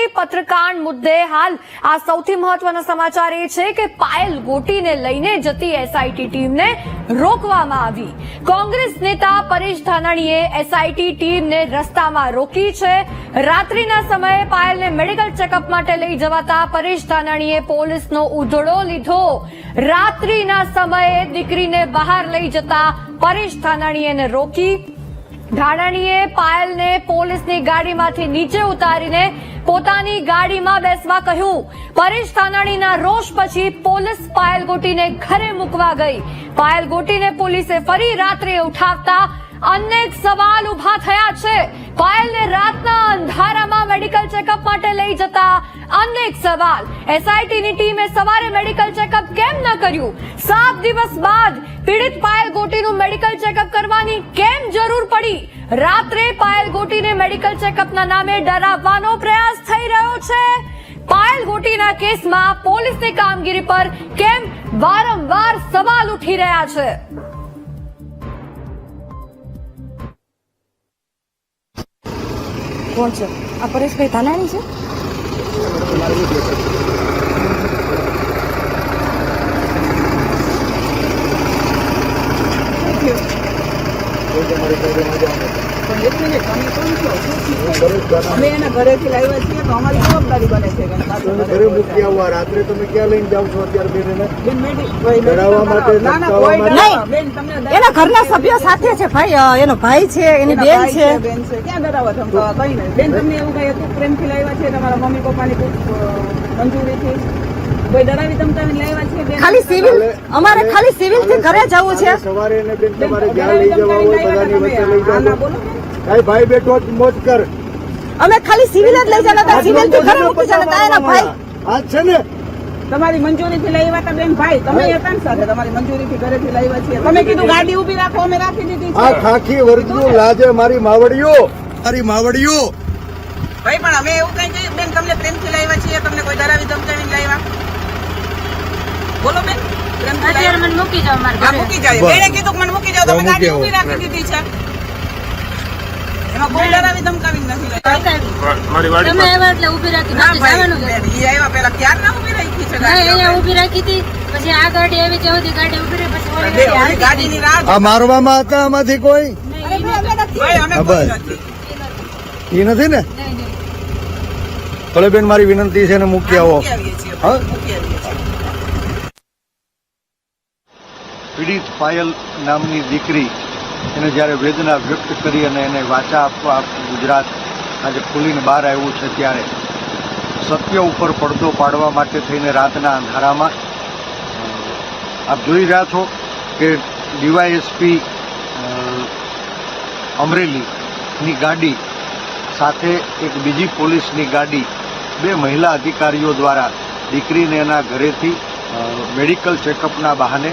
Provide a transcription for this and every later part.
અમરેલી પત્રકાંડ મુદ્દે હાલ આ સૌથી મહત્વના સમાચાર એ છે કે પાયલ ગોટીને લઈને જતી એસઆઈટી ટીમને રોકવામાં આવી। કોંગ્રેસ નેતા પરેશ ધાનાણીએ એસઆઈટી ટીમને રસ્તામાં રોકી છે। રાત્રિના સમયે પાયલને મેડિકલ ચેકઅપ માટે લઈ જવાતા પરેશ ધાનાણીએ પોલીસનો ઉધડો લીધો। રાત્રિના સમયે દીકરીને બહાર લઈ જતા પરેશ ધાનાણીએ રોકી। ધાનાણીએ પાયલને પોલીસની ગાડીમાંથી નીચે ઉતારીને પોતાની ગાડીમાં બેસવા કહ્યું। પરેશ ધાનાણીના રોષ પછી પોલીસ પાયલ ગોટીને ઘરે મૂકવા ગઈ। પાયલ ગોટીને પોલીસે ફરી રાત્રે ઉઠાવતા અનેક સવાલ ઉભા થયા છે। પાયલને રાતના અંધારામાં મેડિકલ ચેકઅપ માટે લઈ જતા અનેક સવાલ। એસઆઈટીની ટીમે સવારે મેડિકલ ચેકઅપ કેમ ન કર્યું? 7 દિવસ બાદ પીડિત પાયલ ગોટીનું મેડિકલ ચેકઅપ કરવાની કેમ જરૂર પડી? રાત્રે પાયલ ગોટીને મેડિકલ ચેકઅપના નામે ડરાવવાનો પ્રયાસ થઈ રહ્યો છે। પાયલ ગોટીના કેસમાં પોલીસની કામગીરી પર કેમ વારંવાર સવાલ ઉઠી રહ્યા છે? કોણ છે આ? પરેશભાઈ ધાનાણી છે? અમે એના ઘરેથી લાવ્યા છીએ તો અમારી જવાબદારી બને છે ઘરે મૂકી આવવા રાત્રે તમે ક્યાં લઈને જાવ છો અત્યારે ડરાવવા માટે? એના ઘરના સભ્યો સાથે છે ભાઈ, એનો ભાઈ છે, એની બેન છે। ક્યાં ડરાવવા ધમકાવા? કઈ નહીં બેન, તમને એવું કઈ હતું પ્રેમથી લાવ્યા છે તમારા મમ્મી પપ્પાની મંજૂરીથી? કોઈ ડરાવી ધમકાવીને લાવ્યા છે? ખાલી સિવિલ, અમારે ખાલી સિવિલ થી ઘરે જવું છે। સવારે એને બેન તમારે જ્યાં લઈ જવા હોય બધાની વચ્ચે લઈ જાવ। ભાઈ ભાઈ બેઠો મોજ કર। અમે ખાલી સિવિલ જ લઈ જતા હતા, સિવિલ થી ઘરે મૂકી જતા એના ભાઈ। આ છે ને તમારી મંજૂરીથી લાવ્યા હતા બેન ભાઈ, તમે હતા ને સાથે? તમારી મંજૂરીથી ઘરેથી લાવ્યા છીએ, તમે કીધું ગાડી ઉભી રાખો, અમે રાખી દીધી છે। આ ખાખી વર્ગનું લાજે મારી માવડીઓ, મારી માવડીઓ ભાઈ। પણ અમે એવું કઈ કહીએ બેન તમને પ્રેમથી લાવ્યા છીએ, તમને કોઈ ડરાવી ધમકાવીને લાવ્યા? બોલો બેન, પ્રેમથી મને મૂકી જાવ મારે ઘરે। મૂકી જાવ, બેને કીધું મને મૂકી જાવ, તમે ગાડી ઉભી રાખી દીધી છે। એમાં કોઈ ડરાવી ધમકાવીને નથી લાવ્યા। મારી વાડી તમે આવ્યા એટલે ઉભી રાખી નથી જવાનું છે। ઈ આવ્યા પેલા ક્યાર ના ઉભી રાખી છે હા, અહીંયા ઉભી રાખી હતી, પછી આ ગાડી આવી ત્યાં સુધી ગાડી ઉભી રહી, પછી ઓલી ગાડી ગાડી ગાડીની રાહ આ મારવામાં હતા આમાંથી કોઈ? ભાઈ અમે કોઈ નથી। એ નથી ને? નહીં, નહીં। ભલે બેન મારી વિનંતી છે ને મૂકી આવો। મૂકી આવીએ છીએ, હા? મૂકી આવીએ છીએ। પીડિત પાયલ નામની દીકરી એને જ્યારે વેદના વ્યક્ત કરી અને એને વાચા આપવા ગુજરાત આજે ખુલીને બહાર આવ્યું છે, ત્યારે સત્ય ઉપર પડદો પાડવા માટે થઈને રાતના અંધારામાં આપ જોઈ રહ્યા છો કે ડીવાયએસપી અમરેલીની ગાડી સાથે એક બીજી પોલીસની ગાડી, 2 મહિલા અધિકારીઓ દ્વારા દીકરીને એના ઘરેથી મેડિકલ ચેકઅપના બહાને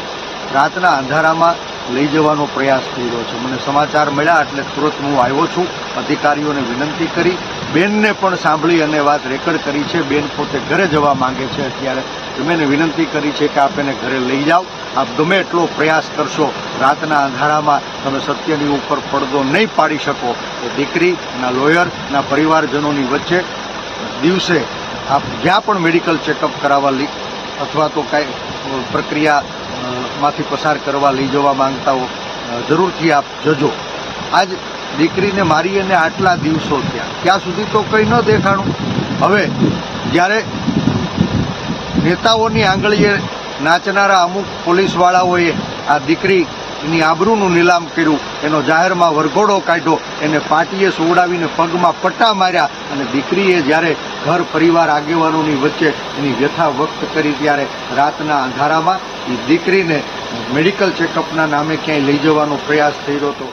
રાતના અંધારામાં લઈ જવાનો પ્રયાસ થઈ રહ્યો છે। મને સમાચાર મળ્યા એટલે તુરંત હું આવ્યો છું। અધિકારીઓને વિનંતી કરી, બેનને પણ સાંભળી અને વાત રેકર્ડ કરી છે। બેન પોતે ઘરે જવા માંગે છે અત્યારે। મેં વિનંતી કરી છે કે આપ એને ઘરે લઈ જાઓ। આપ ગમે એટલો પ્રયાસ કરશો, રાતના અંધારામાં તમે સત્યની ઉપર પડદો નહીં પાડી શકો। એ દીકરીના લોયરના પરિવારજનોની વચ્ચે દિવસે આપ જ્યાં પણ મેડિકલ ચેકઅપ કરાવવા અથવા તો કાંઈ પ્રક્રિયા માંથી પસાર કરવા લઈ જવા માંગતા હો, જરૂરથી આપ જજો। આજ દીકરીને મારી અને આટલા દિવસો થયા, ત્યાં સુધી તો કંઈ ન દેખાણું। હવે જ્યારે નેતાઓની આંગળીએ નાચનારા અમુક પોલીસવાળાઓએ આ દીકરીની આબરૂનું નીલામ કર્યું, એનો જાહેરમાં વરઘોડો કાઢ્યો, એને પાટીએ સુવડાવીને પગમાં પટ્ટા માર્યા અને દીકરીએ જ્યારે ઘર પરિવાર આગેવાનોની વચ્ચે એની વ્યથા વ્યક્ત કરી, ત્યારે રાતના અંધારામાં એ દીકરીને મેડિકલ ચેકઅપના નામે ક્યાંય લઈ જવાનો પ્રયાસ થઈ રહ્યો હતો।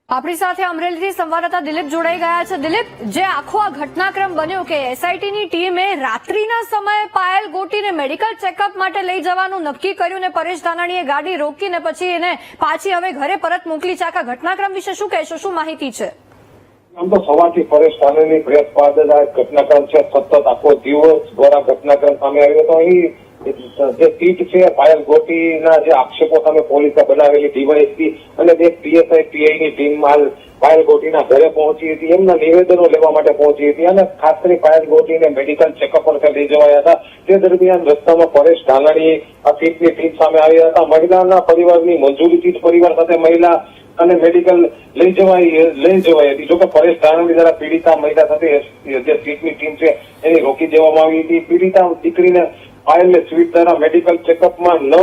આપણી સાથે અમરેલીથી સંવાદદાતા દિલીપ જોડાઈ ગયા છે। દિલીપ, જે આખો આ ઘટનાક્રમ બન્યો કે એસઆઈટીની ટીમે રાત્રિના સમયે પાયલ ગોટીને મેડિકલ ચેકઅપ માટે લઈ જવાનું નક્કી કર્યું ને પરેશ ધાનાણીએ ગાડી રોકીને પછી એને પાછી હવે ઘરે પરત મોકલી છે, આખા ઘટનાક્રમ વિશે શું કહેશો? શું માહિતી છે? આમ તો સવારથી પરેશ ધાનાણી પ્રેસ બાદ જ આ ઘટનાક્રમ છે, સતત આખો દિવસ દ્વારા ઘટનાક્રમ સામે આવ્યો હતો। અહીં જે સીટ છે પાયલ ગોટીના જે આક્ષેપો સામે પોલીસે બનાવેલી ડીવાયએસપી અને બે પીએસઆઈ પીઆઈની ટીમ હાલ પાયલ ગોટીના ઘરે પહોંચી હતી, એમના નિવેદનો લેવા માટે પહોંચી હતી અને ખાસ કરી પાયલ ગોટીને મેડિકલ ચેકઅપ પર લઈ જવાયા હતા. તે દરમિયાન રસ્તામાં પરેશ ધાનાણી આ સીટની ટીમ સામે આવ્યા હતા. મહિલાના પરિવારની મંજૂરીથી જ પરિવાર સાથે મહિલા અને મેડિકલ લઈ જવાઈ હતી. જોકે પરેશ ધાનાણી દ્વારા પીડિતા મહિલા સાથે જે સીટની ટીમ છે એની રોકી દેવામાં આવી હતી. પીડિતા દીકરીને પાયલને સ્વીટ દ્વારા મેડિકલ ચેકઅપમાં ન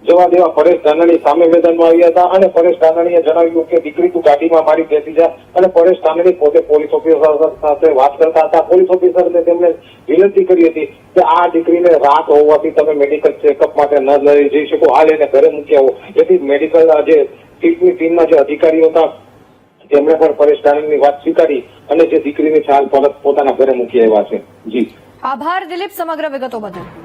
જવા દેવા પરેશ ધાનાણી સામે મેદાનમાં આવ્યા હતા અને પરેશ ધાનાણીએ જણાવ્યું કે દીકરી તું ગાડીમાં મારી બેસી જા અને પરેશ ધાનાણી પોતે પોલીસ ઓફિસર સાથે વાત કરતા હતા. પોલીસ ઓફિસરને તેમણે વિનંતી કરી હતી કે આ દીકરીને રાત હોવાથી તમે મેડિકલ ચેકઅપ માટે ન લઈ જઈ શકો, હાલ એને ઘરે મૂકી આવો. જેથી મેડિકલ જે ટીમની ટીમના જે અધિકારીઓ હતા તેમણે પણ પરેશ ધાનાણીની વાત સ્વીકારી અને જે દીકરીની હાલ પરત પોતાના ઘરે મૂકી આવ્યા છે. જી આભાર દિલીપ સમગ્ર વિગતો બદલ.